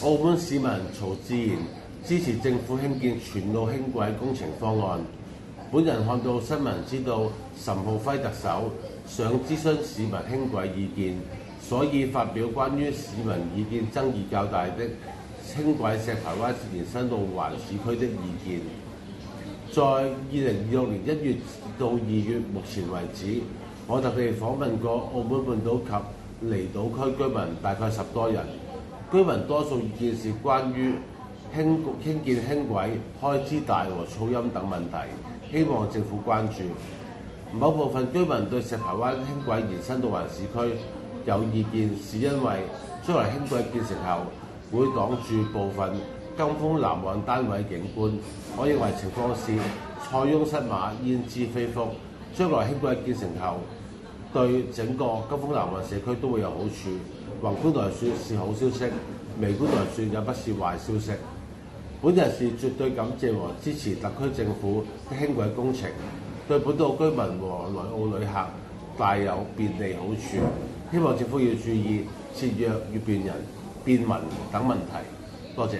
澳門市民曹志賢支持政府興建全路輕軌工程方案。本人看到新聞知道岑浩輝特首想諮詢市民輕軌意見，所以發表關於市民意見爭議較大的輕軌石排灣延伸到環市區的意見。在2026年1月到2月目前為止，我特地訪問過澳門半島及離島區居民大概10多人，居民多數意見是關於興建輕軌開支大和噪音等問題，希望政府關注。某部分居民對石排灣輕軌延伸到環市區有意見，是因為將來輕軌建成後會擋住部分金峰南岸單位景觀。我認為情況是塞翁失馬，焉知非福。將來輕軌建成後，對整個金峰南岸社區都會有好處。宏觀來說是好消息，微觀來說也不是壞消息。本人是絕對感謝和支持特區政府的輕軌工程，對本島居民和來澳旅客大有便利好處。希望政府要注意節約與便民等問題。多謝。